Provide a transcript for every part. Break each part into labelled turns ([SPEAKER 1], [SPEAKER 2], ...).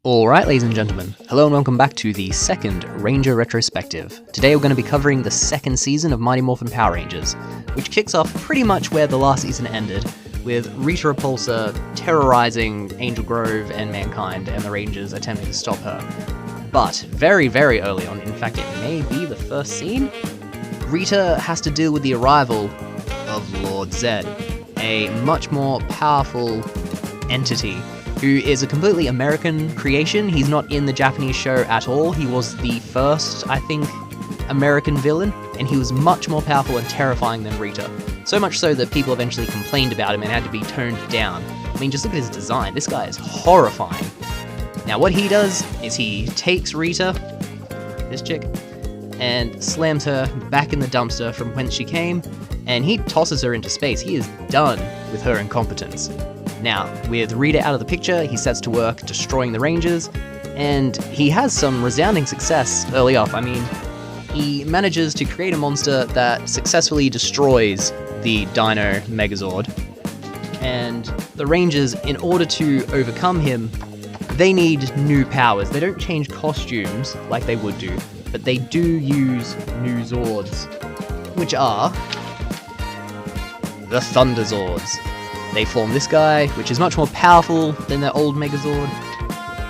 [SPEAKER 1] Alright, ladies and gentlemen, hello and welcome back to the second Ranger Retrospective. Today we're going to be covering the second season of Mighty Morphin Power Rangers, which kicks off pretty much where the last season ended, with Rita Repulsa terrorizing Angel Grove and Mankind, and the Rangers attempting to stop her. But very, very early on, in fact it may be the first scene, Rita has to deal with the arrival of Lord Zedd, a much more powerful entity who is a completely American creation. He's not in the Japanese show at all. He was the first, I think, American villain, and he was much more powerful and terrifying than Rita. So much so that people eventually complained about him and had to be toned down. I mean, just look at his design. This guy is horrifying. Now, what he does is he takes Rita, this chick, and slams her back in the dumpster from whence she came, and he tosses her into space. He is done with her incompetence. Now, with Rita out of the picture, he sets to work destroying the Rangers, and he has some resounding success early off. I mean, he manages to create a monster that successfully destroys the Dino Megazord, and the Rangers, in order to overcome him, they need new powers. They don't change costumes like they would do, but they do use new Zords, which are the Thunderzords. They form this guy, which is much more powerful than their old Megazord,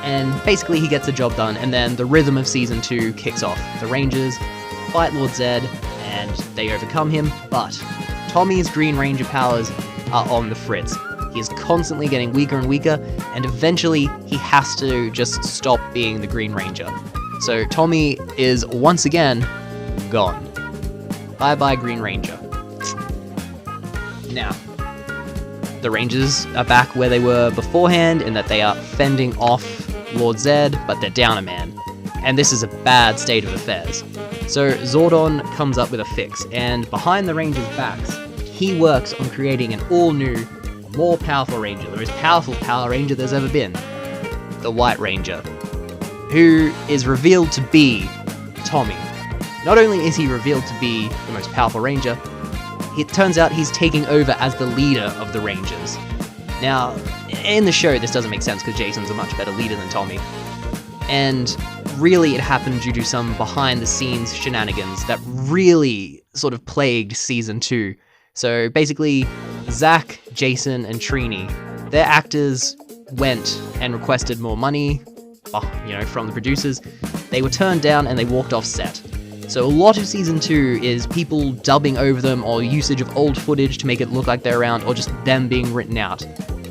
[SPEAKER 1] and basically he gets the job done, and then the rhythm of Season 2 kicks off. The Rangers fight Lord Zedd, and they overcome him, but Tommy's Green Ranger powers are on the fritz. He is constantly getting weaker and weaker, and eventually he has to just stop being the Green Ranger. So Tommy is once again gone. Bye-bye Green Ranger. Now, the Rangers are back where they were beforehand, in that they are fending off Lord Zedd, but they're down a man. And this is a bad state of affairs. So Zordon comes up with a fix, and behind the Rangers' backs, he works on creating an all-new, more powerful Ranger, the most powerful Power Ranger there's ever been, the White Ranger, who is revealed to be Tommy. Not only is he revealed to be the most powerful Ranger, it turns out he's taking over as the leader of the Rangers. Now, in the show, this doesn't make sense because Jason's a much better leader than Tommy. And really, it happened due to some behind-the-scenes shenanigans that really sort of plagued Season 2. So basically, Zach, Jason, and Trini, their actors went and requested more money, from the producers. They were turned down and they walked off set. So a lot of Season 2 is people dubbing over them, or usage of old footage to make it look like they're around, or just them being written out.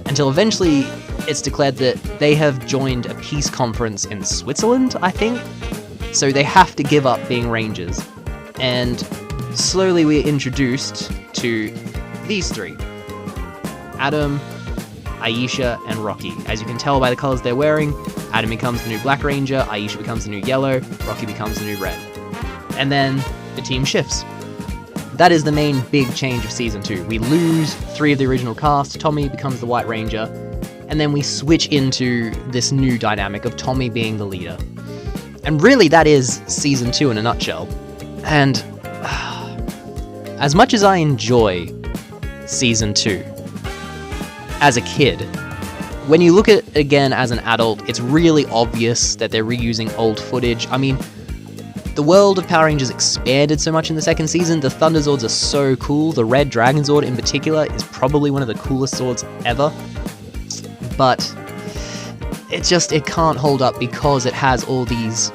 [SPEAKER 1] Until eventually, it's declared that they have joined a peace conference in Switzerland, I think? So they have to give up being Rangers. And slowly we're introduced to these three. Adam, Aisha, and Rocky. As you can tell by the colors they're wearing, Adam becomes the new Black Ranger, Aisha becomes the new Yellow, Rocky becomes the new Red. And then the team shifts. That is the main big change of Season 2. We lose 3 of the original cast, Tommy becomes the White Ranger, and then we switch into this new dynamic of Tommy being the leader. And really that is Season 2 in a nutshell. And as much as I enjoy Season 2, as a kid, when you look at it again as an adult, it's really obvious that they're reusing old footage. I mean, the world of Power Rangers expanded so much in the second season. The Thunderzords are so cool. The Red Dragon Zord in particular is probably one of the coolest swords ever. But it can't hold up because it has all these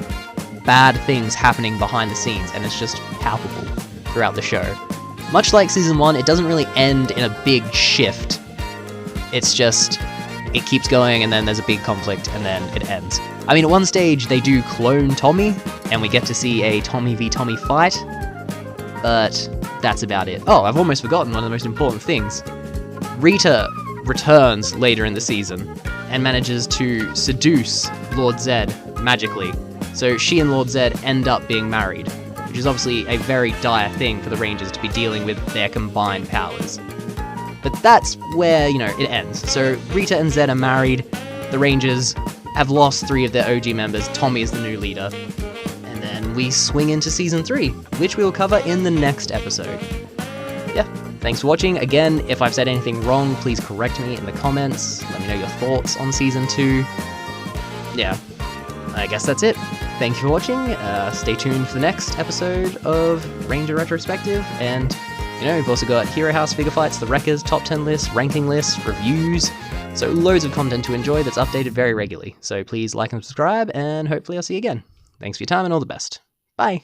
[SPEAKER 1] bad things happening behind the scenes, and it's just palpable throughout the show. Much like Season 1, it doesn't really end in a big shift. It's just, it keeps going, and then there's a big conflict, and then it ends. I mean, at one stage, they do clone Tommy, and we get to see a Tommy v Tommy fight, but that's about it. Oh, I've almost forgotten one of the most important things. Rita returns later in the season, and manages to seduce Lord Zedd magically. So she and Lord Zedd end up being married, which is obviously a very dire thing for the Rangers to be dealing with their combined powers. But that's where, it ends. So Rita and Zedd are married, the Rangers have lost 3 of their OG members, Tommy is the new leader, and then we swing into Season 3, which we will cover in the next episode. Yeah, thanks for watching. Again, if I've said anything wrong, please correct me in the comments, let me know your thoughts on Season 2. yeah, I guess that's it. Thank you for watching. Stay tuned for the next episode of Ranger Retrospective. And, we've also got Hero House figure fights, the Wreckers, top 10 lists, ranking lists, reviews. So loads of content to enjoy that's updated very regularly. So please like and subscribe, and hopefully I'll see you again. Thanks for your time and all the best. Bye.